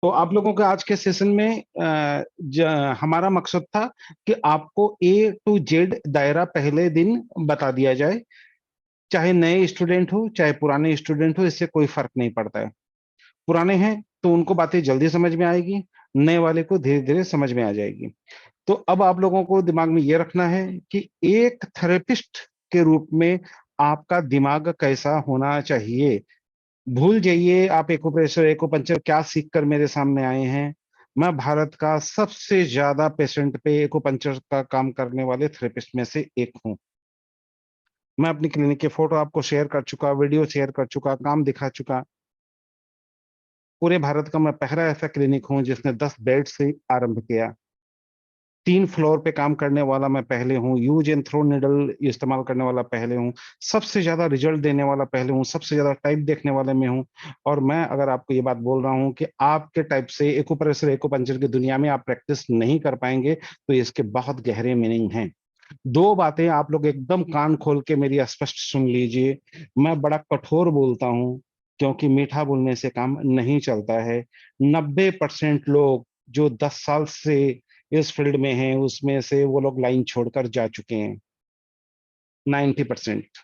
तो आप लोगों के आज के सेशन में हमारा मकसद था कि आपको ए टू जेड दायरा पहले दिन बता दिया जाए। चाहे नए स्टूडेंट हो चाहे पुराने स्टूडेंट हो, इससे कोई फर्क नहीं पड़ता है। पुराने हैं तो उनको बातें जल्दी समझ में आएगी, नए वाले को धीरे धीरे समझ में आ जाएगी। तो अब आप लोगों को दिमाग में ये रखना है कि एक थेरेपिस्ट के रूप में आपका दिमाग कैसा होना चाहिए। भूल जाइए आप एक्यूप्रेशर एक्यूपंक्चर क्या सीख कर मेरे सामने आए हैं। मैं भारत का सबसे ज्यादा पेशेंट पे एक्यूपंक्चर का काम करने वाले थेरेपिस्ट में से एक हूँ। मैं अपनी क्लिनिक के फोटो आपको शेयर कर चुका, वीडियो शेयर कर चुका, काम दिखा चुका। पूरे भारत का मैं पहला ऐसा क्लिनिक हूँ जिसने 10 बेड से आरंभ किया। 3 फ्लोर पे काम करने वाला मैं पहले हूँ। यूज एंड थ्रो निडल इस्तेमाल करने वाला पहले हूँ। सबसे ज्यादा रिजल्ट देने वाला पहले हूँ। सबसे ज्यादा टाइप देखने वाले मैं हूँ। और मैं अगर आपको ये बात बोल रहा हूँ कि आपके टाइप से एक्यूप्रेशर एक्यूपंक्चर की दुनिया में आप प्रैक्टिस नहीं कर पाएंगे, तो इसके बहुत गहरे मीनिंग हैं। 2 बातें आप लोग एकदम कान खोल के मेरी स्पष्ट सुन लीजिए। मैं बड़ा कठोर बोलता हूँ, क्योंकि मीठा बोलने से काम नहीं चलता है। 90% लोग जो 10 साल से इस फील्ड में हैं, उसमें से वो लोग लाइन छोड़कर जा चुके हैं। 90%।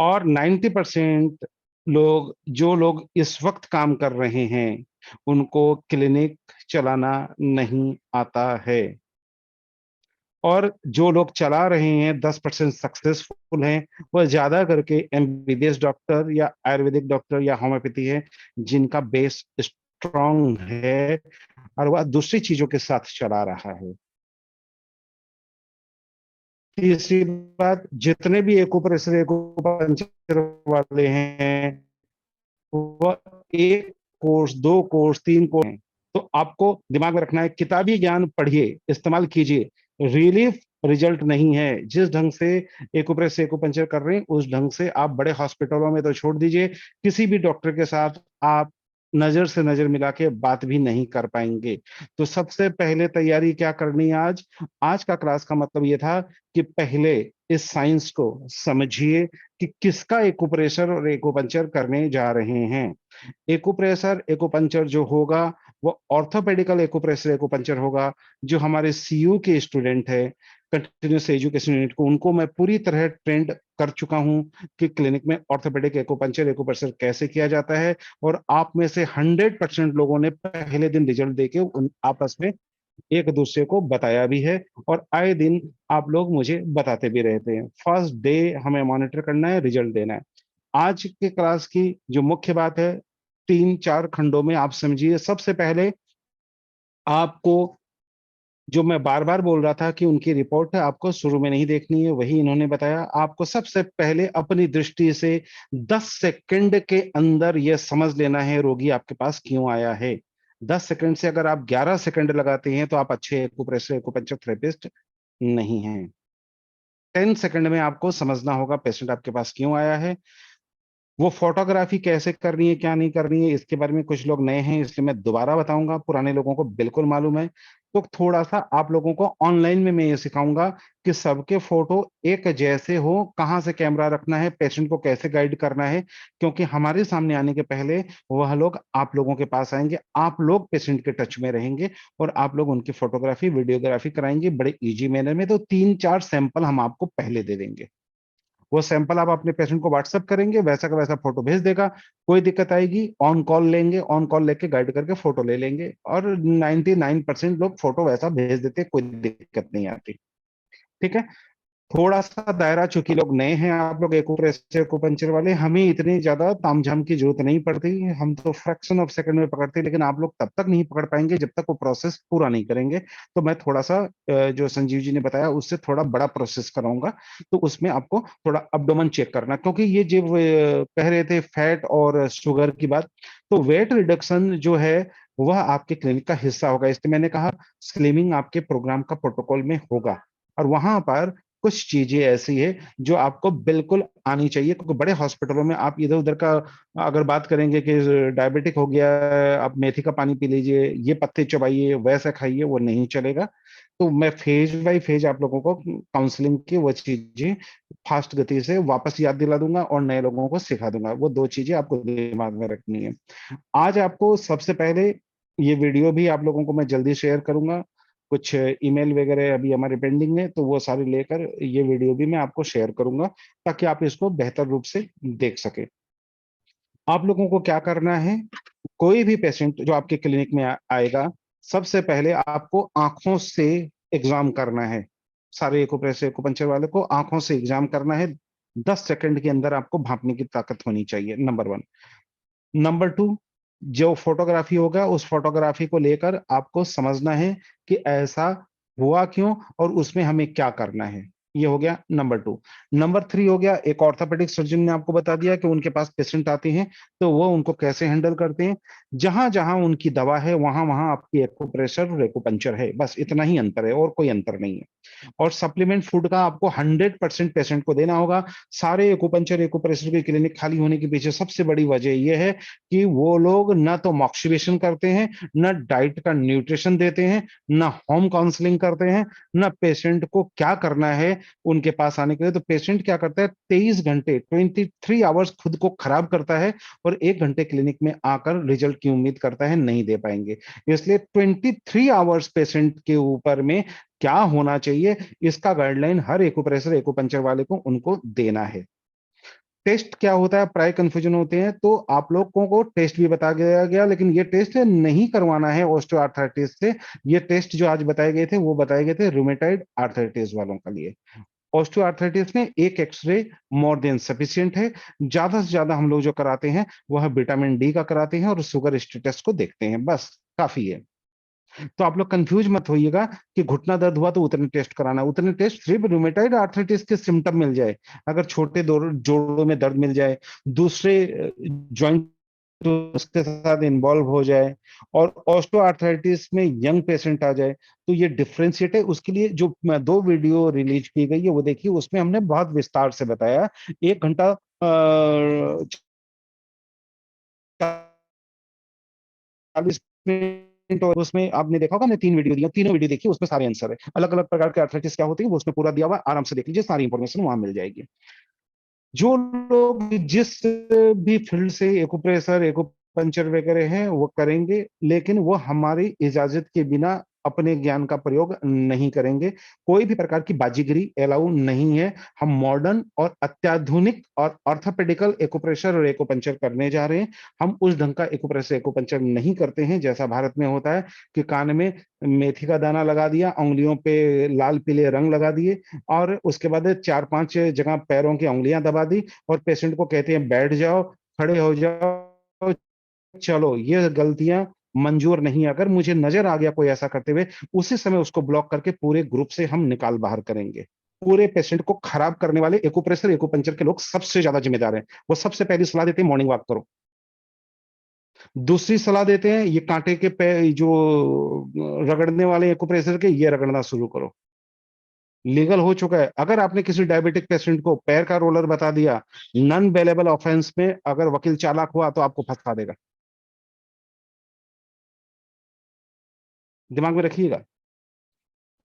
और 90% लोग, जो लोग इस वक्त काम कर रहे हैं, उनको क्लिनिक चलाना नहीं आता है। और जो लोग चला रहे हैं 10% सक्सेसफुल हैं, वह ज्यादा करके एमबीबीएस डॉक्टर या आयुर्वेदिक डॉक्टर या होम्योपैथी है, जिनका बेस स्ट्रांग है और वह दूसरी चीजों के साथ चला रहा है। तीसरी बात, जितने भी एक्यूप्रेशर एक्यूपंक्चर वाले हैं, वह एक कोर्स, 2 कोर्स, 3 कोर्स हैं। तो आपको दिमाग में रखना है, किताबी ज्ञान पढ़िए, इस्तेमाल कीजिए। रिलीफ रिजल्ट नहीं है। जिस ढंग से एक्यूप्रेशर एक्यूपंक्चर कर रहे हैं, उस ढंग से आप बड़े हॉस्पिटलों में तो छोड़ दीजिए, किसी भी डॉक्टर के साथ आप नजर से नजर मिला के बात भी नहीं कर पाएंगे। तो सबसे पहले तैयारी क्या करनी है आज? आज का क्लास का मतलब ये था कि पहले इस साइंस को समझिए कि किसका एक्यूप्रेशर और एक्यूपंक्चर करने जा रहे हैं। एक्यूप्रेशर एक्यूपंक्चर जो होगा, वो ऑर्थोपेडिकल एक्यूप्रेशर एक्यूपंक्चर होगा। जो हमारे सीयू के स्टूडेंट है, कंटिन्यूस एजुकेशन यूनिट को, उनको मैं पूरी तरह ट्रेंड कर चुका हूं कि क्लिनिक में ऑर्थोपेडिक एक्यूपंक्चर एक्यूप्रेशर कैसे किया जाता है। और आप में से 100% लोगों ने पहले दिन रिजल्ट देके उन आपस में एक दूसरे को बताया भी है। और आए दिन आप लोग मुझे बताते भी रहते हैं। फर्स्ट डे हमें मॉनिटर करना है, रिजल्ट देना है। आज के क्लास की जो मुख्य बात है, 3-4 खंडों में आप समझिए। सबसे पहले आपको, जो मैं बार बार बोल रहा था कि उनकी रिपोर्ट है आपको शुरू में नहीं देखनी है, वही इन्होंने बताया। आपको सबसे पहले अपनी दृष्टि से 10 सेकंड के अंदर यह समझ लेना है रोगी आपके पास क्यों आया है। 10 सेकंड से अगर आप 11 सेकंड लगाते हैं, तो आप अच्छे एक्यूप्रेशर एक्यूपंक्चर थेरेपिस्ट नहीं हैं। 10 सेकंड में आपको समझना होगा पेशेंट आपके पास क्यों आया है। वो फोटोग्राफी कैसे करनी है, क्या नहीं करनी है, इसके बारे में कुछ लोग नए हैं, इसलिए मैं दोबारा बताऊंगा। पुराने लोगों को बिल्कुल मालूम है। तो थोड़ा सा आप लोगों को ऑनलाइन में मैं ये सिखाऊंगा कि सबके फोटो एक जैसे हो, कहाँ से कैमरा रखना है, पेशेंट को कैसे गाइड करना है। क्योंकि हमारे सामने आने के पहले वह लोग आप लोगों के पास आएंगे, आप लोग पेशेंट के टच में रहेंगे, और आप लोग उनकी फोटोग्राफी वीडियोग्राफी कराएंगे बड़े इजी मैनर में। तो 3-4 सैंपल हम आपको पहले दे देंगे। वो सैंपल आप अपने पेशेंट को व्हाट्सअप करेंगे, वैसा का वैसा फोटो भेज देगा। कोई दिक्कत आएगी, ऑन कॉल लेंगे, ऑन कॉल लेके गाइड करके फोटो ले लेंगे। और 99% लोग फोटो वैसा भेज देते हैं, कोई दिक्कत नहीं आती। ठीक है। थोड़ा सा दायरा, चूंकि लोग नए हैं, आप लोग एक्यूप्रेशर एक्यूपंक्चर वाले, हमें इतनी ज्यादा तामझाम की जरूरत नहीं पड़ती। हम तो फ्रैक्शन ऑफ सेकंड में पकड़ते हैं, लेकिन आप लोग तब तक नहीं पकड़ पाएंगे जब तक वो प्रोसेस पूरा नहीं करेंगे। तो मैं थोड़ा सा जो संजीव जी ने बताया उससे थोड़ा बड़ा प्रोसेस कराऊंगा। तो उसमें आपको थोड़ा अब्डोमेन चेक करना, क्योंकि ये जो कह रहे थे फैट और शुगर की बात, तो वेट रिडक्शन जो है वह आपके क्लिनिक का हिस्सा होगा। इसलिए मैंने कहा स्लिमिंग आपके प्रोग्राम का प्रोटोकॉल में होगा। और वहां पर कुछ चीजें ऐसी है जो आपको बिल्कुल आनी चाहिए, क्योंकि बड़े हॉस्पिटलों में आप इधर उधर का अगर बात करेंगे कि डायबिटिक हो गया, आप मेथी का पानी पी लीजिए, ये पत्ते चबाइए, वैसा खाइए, वो नहीं चलेगा। तो मैं फेज बाय फेज आप लोगों को काउंसलिंग की वो चीजें फास्ट गति से वापस याद दिला दूंगा और नए लोगों को सिखा दूंगा। वो दो चीजें आपको दिमाग में रखनी है। आज आपको सबसे पहले ये वीडियो भी आप लोगों को मैं जल्दी शेयर करूंगा। कुछ ईमेल वगैरह अभी हमारे पेंडिंग है, तो वो सारे लेकर ये वीडियो भी मैं आपको शेयर करूंगा, ताकि आप इसको बेहतर रूप से देख सके। आप लोगों को क्या करना है, कोई भी पेशेंट जो आपके क्लिनिक में आएगा, सबसे पहले आपको आंखों से एग्जाम करना है। सारे एक्यूप्रेशर एक्यूपंक्चर वाले को आंखों से एग्जाम करना है। 10 सेकंड के अंदर आपको भांपने की ताकत होनी चाहिए, नंबर 1। नंबर 2, जो फोटोग्राफी होगा उस फोटोग्राफी को लेकर आपको समझना है कि ऐसा हुआ क्यों और उसमें हमें क्या करना है। ये हो गया नंबर 2। नंबर 3 हो गया, एक ऑर्थोपेडिक सर्जन ने आपको बता दिया कि उनके पास पेशेंट आते हैं तो वो उनको कैसे हैंडल करते हैं। जहां जहां उनकी दवा है वहां वहां आपकी एक्यूप्रेशर और एक्यूपंक्चर है, बस इतना ही अंतर है और कोई अंतर नहीं है। और सप्लीमेंट फूड का आपको 100% पेशेंट को देना होगा। सारे एक्यूपंक्चर एक्यूप्रेशर की क्लिनिक खाली होने के पीछे सबसे बड़ी वजह यह है कि वो लोग ना तो मॉक्सिवेशन करते हैं, ना डाइट का न्यूट्रिशन देते हैं, ना होम काउंसलिंग करते हैं, ना पेशेंट को क्या करना है उनके पास आने के लिए। तो पेशेंट क्या करता है, 23 घंटे 23 आवर्स खुद को खराब करता है और 1 घंटे क्लिनिक में आकर रिजल्ट की उम्मीद करता है, नहीं दे पाएंगे। इसलिए 23 आवर्स पेशेंट के ऊपर में क्या होना चाहिए, इसका गाइडलाइन हर एक्यूप्रेशर एक्यूपंक्चर वाले को उनको देना है। टेस्ट क्या होता है, प्राय कंफ्यूजन होते हैं, तो आप लोगों को टेस्ट भी बता गया गया, लेकिन ये टेस्ट नहीं करवाना है ऑस्टियोआर्थराइटिस से। ये टेस्ट जो आज बताए गए थे वो बताए गए थे रूमेटाइड आर्थराइटिस वालों के लिए। ऑस्टियोआर्थराइटिस में एक एक्सरे मोर देन सफिशियंट है। ज्यादा से ज्यादा हम लोग जो कराते हैं वह विटामिन डी का कराते हैं और शुगर स्टेटस को देखते हैं, बस काफी है। तो आप लोग कंफ्यूज मत होइएगा कि घुटना दर्द हुआ तो उतने टेस्ट कराना है। उतने टेस्ट सिर्फ रूमेटाइड आर्थराइटिस के सिम्टम मिल जाए, अगर छोटे जोड़ों में दर्द मिल जाए, दूसरे जॉइंट उसके साथ इन्वॉल्व हो जाए, और ऑस्टियोआर्थराइटिस में यंग पेशेंट आ जाए, तो ये डिफ्रेंशिएट है। उसके लिए जो 2 वीडियो रिलीज की गई है वो देखिए, उसमें हमने बहुत विस्तार से बताया। 1 घंटा 40 मिनट, और उसमें आपने देखा होगा हमने 3 वीडियो दिया, तीनों वीडियो देखिए, उसमें सारे आंसर है। अलग अलग प्रकार के आर्थराइटिस क्या होती है वो उसमें पूरा दिया हुआ है, आराम से देख लीजिए, सारी इंफॉर्मेशन वहां मिल जाएगी। जो लोग जिस भी फील्ड से एक्यूप्रेशर एक्यूपंक्चर वगैरह हैं वो करेंगे, लेकिन वो हमारी इजाजत के बिना अपने ज्ञान का प्रयोग नहीं करेंगे। कोई भी प्रकार की बाजीगरी अलाउ नहीं है। हम मॉडर्न और अत्याधुनिक और ऑर्थोपेडिकल एक्यूप्रेशर और एक्यूपंक्चर करने जा रहे हैं। हम उस ढंग का एक्यूप्रेशर एक्यूपंक्चर नहीं करते हैं जैसा भारत में होता है कि कान में मेथी का दाना लगा दिया, उंगलियों पे लाल पीले रंग लगा दिए, और उसके बाद 4-5 जगह पैरों की उंगलियां दबा दी, और पेशेंट को कहते हैं बैठ जाओ, खड़े हो जाओ, चलो। ये गलतियां मंजूर नहीं। अगर मुझे नजर आ गया कोई ऐसा करते हुए, उसी समय उसको ब्लॉक करके पूरे ग्रुप से हम निकाल बाहर करेंगे। पूरे पेशेंट को खराब करने वाले एक्यूप्रेशर एक्यूपंक्चर के लोग सबसे ज्यादा जिम्मेदार हैं। वो सबसे पहली सलाह देते हैं मॉर्निंग वॉक करो। दूसरी सलाह देते हैं ये कांटे के जो रगड़ने वाले एक्यूप्रेशर के, ये रगड़ना शुरू करो। लीगल हो चुका है। अगर आपने किसी डायबिटिक पेशेंट को पैर का रोलर बता दिया, नॉन बेलेबल ऑफेंस में अगर वकील चालाक हुआ तो आपको फंसा देगा। दिमाग में रखिएगा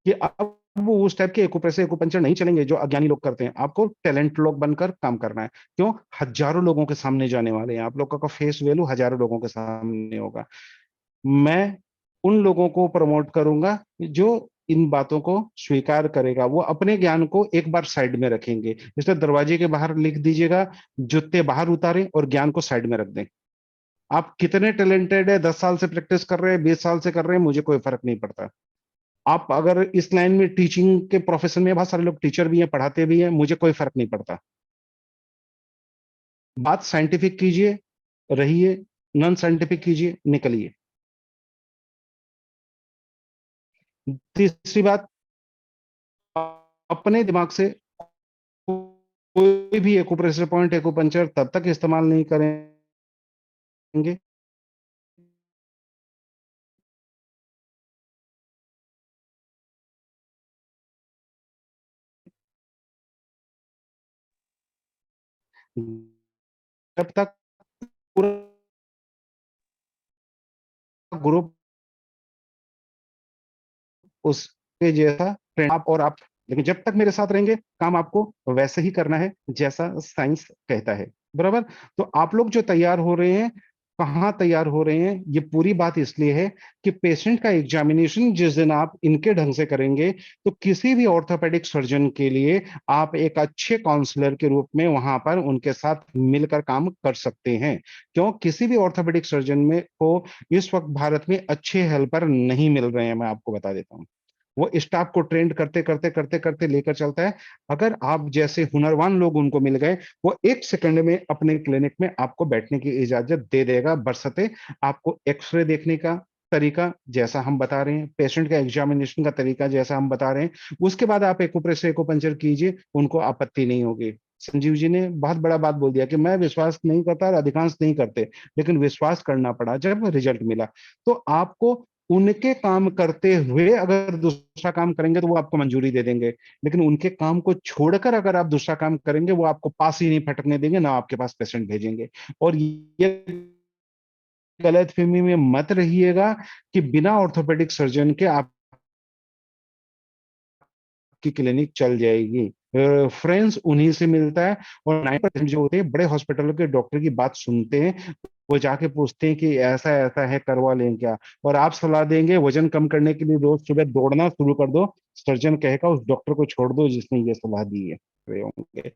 कि अब वो उस टाइप के एक्यूप्रेशर एक्यूपंक्चर नहीं चलेंगे जो अज्ञानी लोग करते हैं। आपको टैलेंट लोग बनकर काम करना है। क्यों? हजारों लोगों के सामने जाने वाले हैं आप लोगों का फेस वैल्यू हजारों लोगों के सामने होगा। मैं उन लोगों को प्रमोट करूंगा जो इन बातों को स्वीकार करेगा। वो अपने ज्ञान को एक बार साइड में रखेंगे। इसलिए दरवाजे के बाहर लिख दीजिएगा, जूते बाहर उतारें और ज्ञान को साइड में रख दें। आप कितने टैलेंटेड है, 10 साल से प्रैक्टिस कर रहे हैं, 20 साल से कर रहे हैं, मुझे कोई फर्क नहीं पड़ता। आप अगर इस लाइन में टीचिंग के प्रोफेशन में, बहुत सारे लोग टीचर भी हैं, पढ़ाते भी हैं, मुझे कोई फर्क नहीं पड़ता। बात साइंटिफिक कीजिए, रहिए, नॉन साइंटिफिक कीजिए, निकलिए। तीसरी बात, अपने दिमाग से कोई भी एक्यूप्रेशर पॉइंट एक्यूपंक्चर तब तक इस्तेमाल नहीं करेंगे जब तक पूरा ग्रुप उस जैसा ट्रेंड आप, लेकिन जब तक मेरे साथ रहेंगे काम आपको वैसे ही करना है जैसा साइंस कहता है, बराबर। तो आप लोग जो तैयार हो रहे हैं, कहाँ तैयार हो रहे हैं, ये पूरी बात इसलिए है कि पेशेंट का एग्जामिनेशन जिस दिन आप इनके ढंग से करेंगे, तो किसी भी ऑर्थोपेडिक सर्जन के लिए आप एक अच्छे काउंसलर के रूप में वहां पर उनके साथ मिलकर काम कर सकते हैं। क्यों? किसी भी ऑर्थोपेडिक सर्जन में को इस वक्त भारत में अच्छे हेल्पर नहीं मिल रहे हैं, मैं आपको बता देता हूँ। वो स्टाफ को ट्रेंड करते करते करते करते लेकर चलता है। अगर आप जैसे हुनरवान लोग उनको मिल गए, वो 1 सेकंड में अपने क्लिनिक में आपको बैठने की इजाजत दे देगा, बशर्ते आपको एक्सरे देखने का तरीका जैसा हम बता रहे हैं, पेशेंट का एग्जामिनेशन का तरीका जैसा हम बता रहे हैं, उसके बाद आप एक्यूप्रेशर एक्यूपंक्चर कीजिए, उनको आपत्ति नहीं होगी। संजीव जी ने बहुत बड़ा बात बोल दिया कि मैं विश्वास नहीं करता और अधिकांश नहीं करते, लेकिन विश्वास करना पड़ा जब रिजल्ट मिला। तो आपको उनके काम करते हुए अगर दूसरा काम करेंगे तो वो आपको मंजूरी दे देंगे, लेकिन उनके काम को छोड़कर अगर आप दूसरा काम करेंगे, वो आपको पास ही नहीं फटकने देंगे, ना आपके पास पेशेंट भेजेंगे। और ये गलतफहमी में मत रहिएगा कि बिना ऑर्थोपेडिक सर्जन के आपकी क्लिनिक चल जाएगी। फ्रेंड्स उन्हीं से मिलता है, और 90% जो होते हैं बड़े हॉस्पिटलों के डॉक्टर की बात सुनते हैं, वो जाके पूछते हैं कि ऐसा ऐसा है, करवा लें क्या, और आप सलाह देंगे वजन कम करने के लिए रोज सुबह दौड़ना शुरू कर दो, सर्जन कहेगा उस डॉक्टर को छोड़ दो जिसने ये सलाह दी है, रहे होंगे।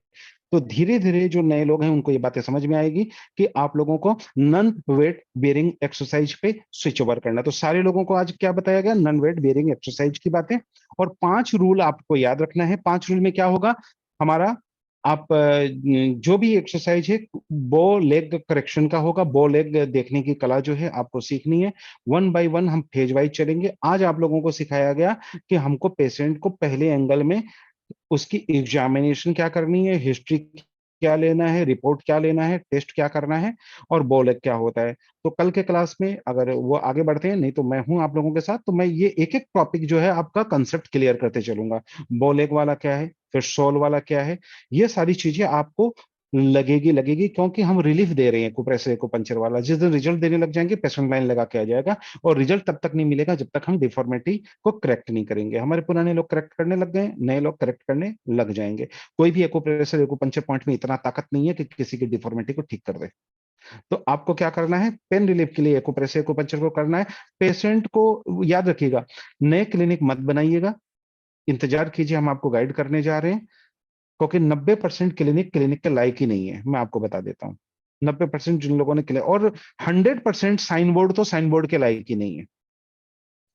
तो धीरे धीरे जो नए लोग हैं उनको ये बातें समझ में आएगी कि आप लोगों को नन वेट बेयरिंग एक्सरसाइज पे स्विच ओवर करना है। तो सारे लोगों को आज क्या बताया गया? नन वेट बेयरिंग एक्सरसाइज की बातें। और 5 रूल आपको याद रखना है। 5 रूल में क्या होगा हमारा? आप जो भी एक्सरसाइज है बो लेग करेक्शन का होगा, बो लेग देखने की कला जो है आपको सीखनी है। 1 बाय 1 हम फेज वाइज चलेंगे। आज आप लोगों को सिखाया गया कि हमको पेशेंट को पहले एंगल में उसकी एग्जामिनेशन क्या करनी है, हिस्ट्री क्या लेना है, रिपोर्ट क्या लेना है, टेस्ट क्या करना है, और बोलेग क्या होता है। तो कल के क्लास में अगर वो आगे बढ़ते हैं, नहीं तो मैं हूं आप लोगों के साथ, तो मैं ये एक एक टॉपिक जो है आपका कंसेप्ट क्लियर करते चलूंगा। बोलेग वाला क्या है, फिर सोल वाला क्या है, ये सारी चीजें आपको लगेगी लगेगी, क्योंकि हम रिलीफ दे रहे हैं कुप्रेशर को पंचर वाला। जिस दिन रिजल्ट देने लग जाएंगे, पेशेंट लाइन लगा के आ जाएगा, और रिजल्ट तब तक नहीं मिलेगा जब तक हम डिफॉर्मिटी को करेक्ट नहीं करेंगे। हमारे पुराने लोग करेक्ट करने लग गए, नए लोग करेक्ट करने लग जाएंगे। कोई भी एक्यूप्रेशर एक्यूपंक्चर पॉइंट में इतना ताकत नहीं है कि किसी की डिफॉर्मिटी को ठीक कर दे। तो आपको क्या करना है? पेन रिलीफ के लिए एक्यूप्रेशर एक्यूपंक्चर को करना है। पेशेंट को याद रखिएगा, नए क्लिनिक मत बनाइएगा, इंतजार कीजिए, हम आपको गाइड करने जा रहे हैं। क्योंकि 90% क्लिनिक क्लिनिक के लायक ही नहीं है, मैं आपको बता देता हूँ। 90% जिन लोगों ने क्लियर, और 100% साइन बोर्ड तो साइन बोर्ड के लायक ही नहीं है,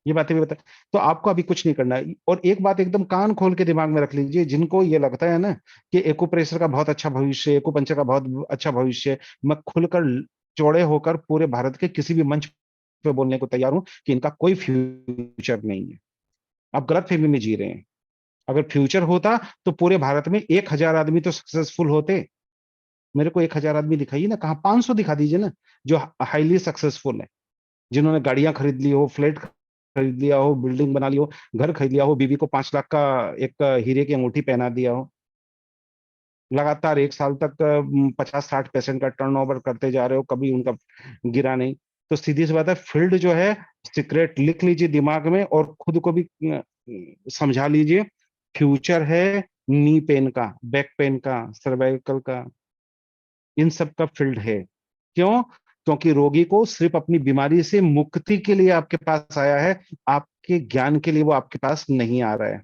ये बातें भी बता। तो आपको अभी कुछ नहीं करना है। और एक बात एकदम कान खोल के दिमाग में रख लीजिए, जिनको ये लगता है ना कि एक्यूप्रेशर का बहुत अच्छा भविष्य, एक्यूपंक्चर का बहुत अच्छा भविष्य है, मैं खुलकर चौड़े होकर पूरे भारत के किसी भी मंच पे बोलने को तैयार हूं कि इनका कोई फ्यूचर नहीं है। आप गलत फहमी में जी रहे हैं। अगर फ्यूचर होता तो पूरे भारत में 1,000 आदमी तो सक्सेसफुल होते। मेरे को 1,000 आदमी दिखाइए ना, कहाँ 500 दिखा दीजिए ना, जो हाईली सक्सेसफुल है, जिन्होंने गाड़ियां खरीद ली हो, फ्लैट खरीद लिया हो, बिल्डिंग बना ली हो, घर खरीद लिया हो, बीवी को 5 लाख का एक हीरे की अंगूठी पहना दिया हो, लगातार 1 साल तक 50-60% का टर्नओवर करते जा रहे हो, कभी उनका गिरा नहीं। तो सीधी सी बात है, फील्ड जो है, सीक्रेट लिख लीजिए दिमाग में और खुद को भी समझा लीजिए। फ्यूचर है नी पेन का, बैक पेन का, सर्वाइकल का, इन सब का फील्ड है। क्यों? क्योंकि रोगी को सिर्फ अपनी बीमारी से मुक्ति के लिए आपके पास आया है, आपके ज्ञान के लिए वो आपके पास नहीं आ रहा है।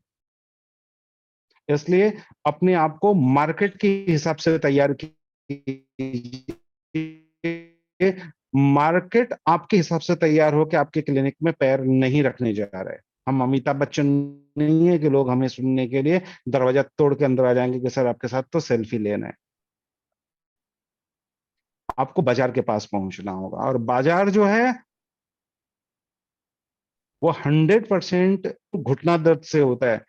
इसलिए अपने आप को मार्केट के हिसाब से तैयार कीजिए। मार्केट आपके हिसाब से तैयार हो कि आपके क्लिनिक में पैर नहीं रखने जा रहा है। हम अमिताभ बच्चन नहीं है कि लोग हमें सुनने के लिए दरवाजा तोड़ के अंदर आ जाएंगे कि सर आपके साथ तो सेल्फी लेना है। आपको बाजार के पास पहुंचना होगा, और बाजार जो है वो 100% घुटना दर्द से होता है।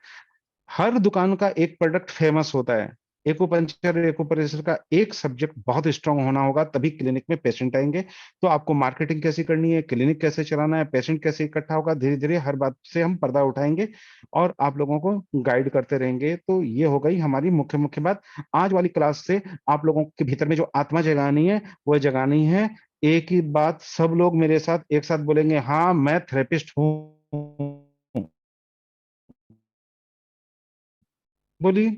हर दुकान का एक प्रोडक्ट फेमस होता है। एक्यूपंक्चर एक्यूप्रेशर का एक सब्जेक्ट बहुत स्ट्रांग होना होगा, तभी क्लिनिक में पेशेंट आएंगे। तो आपको मार्केटिंग कैसे करनी है, क्लिनिक कैसे चलाना है, पेशेंट कैसे इकट्ठा होगा, धीरे धीरे हर बात से हम पर्दा उठाएंगे और आप लोगों को गाइड करते रहेंगे। तो ये हो गई हमारी मुख्य मुख्य बात। आज वाली क्लास से आप लोगों के भीतर में जो आत्मा जगानी है वो जगानी है। एक ही बात सब लोग मेरे साथ एक साथ बोलेंगे, हाँ मैं थेरेपिस्ट हूँ। बोलिए,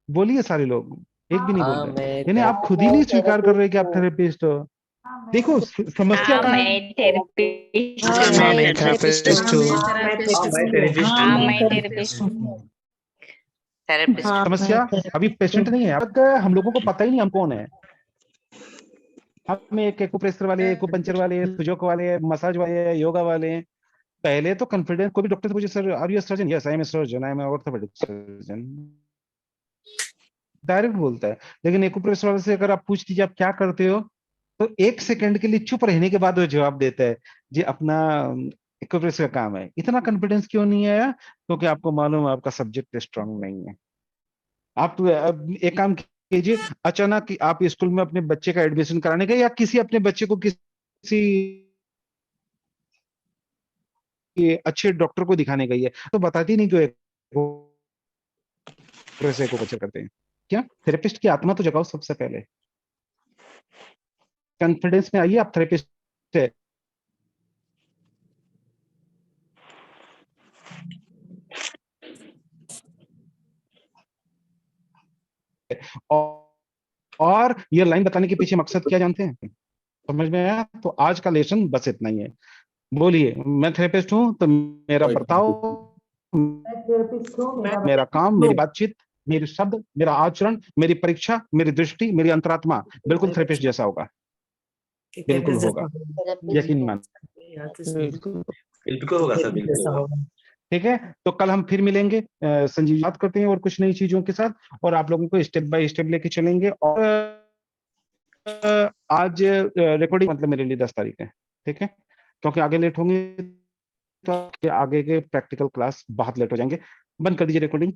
बोलिए सारे लोग, एक भी नहीं बोल हाँ रहे। मैं यानी आप खुद ही नहीं स्वीकार कर रहे कि आप थेरेपिस्ट हो। देखो समस्या हाँ कहाँ है? मैं थेरेपिस्ट हाँ हूँ। मैं थेरेपिस्ट हूँ। हाँ मैं थेरेपिस्ट हूँ। थेरेपिस्ट। समस्या अभी पेशेंट नहीं है, अब हम लोगों को पता ही नहीं हम कौन है। हम एक एक्यूप्रेशर वाले, एक्यूपंक्चर वाले, फिजियो वाले, मसाज वाले, योगा वाले हैं। पहले तो कॉन्फिडेंस, कोई भी डॉक्टर से पूछे sir are you surgeon, yes I am surgeon, I am orthopaedic surgeon, direct बोलता है। लेकिन एक्यूप्रेशर वाले से अगर आप पूछ लीजिए आप क्या करते हो, तो एक सेकंड के लिए चुप रहने के बाद वो जवाब देता है जी अपना एक्यूप्रेशर का काम है। इतना कॉन्फिडेंस क्यों नहीं आया? क्योंकि आपको मालूम है आपका सब्जेक्ट स्ट्रांग नहीं है। आप अब एक काम कीजिए, अचानक कि आप स्कूल में अपने बच्चे का एडमिशन कराने गए या किसी अपने बच्चे को किसी अच्छे डॉक्टर को दिखाने गई है, तो बताती नहीं क्यों एक्यूप्रेशर को कल्चर करते हैं। क्या थेरेपिस्ट की आत्मा तो जगाओ सबसे पहले, कॉन्फिडेंस में आइए, आप थेरेपिस्ट है। और ये लाइन बताने के पीछे मकसद क्या जानते हैं? समझ में आया? तो आज का लेसन बस इतना ही है। बोलिए, मैं थेरेपिस्ट हूं तो मेरा बर्ताव, मेरा काम, मेरी बातचीत, मेरे शब्द, मेरा आचरण, मेरी परीक्षा, मेरी दृष्टि, मेरी अंतरात्मा बिल्कुल थेरेपिस्ट जैसा होगा। बिल्कुल होगा, यकीन मान। बिल्कुल। बिल्कुल होगा सर, बिल्कुल होगा। ठीक है, तो कल हम फिर मिलेंगे, संजीव, बात करते हैं और कुछ नई चीजों के साथ, और आप लोगों को स्टेप बाय स्टेप लेके चलेंगे। और आज रिकॉर्डिंग मतलब मेरे लिए 10 तारीख है, ठीक है, क्योंकि आगे लेट होंगे तो आगे के प्रैक्टिकल क्लास बहुत लेट हो जाएंगे। बंद कर दीजिए रिकॉर्डिंग।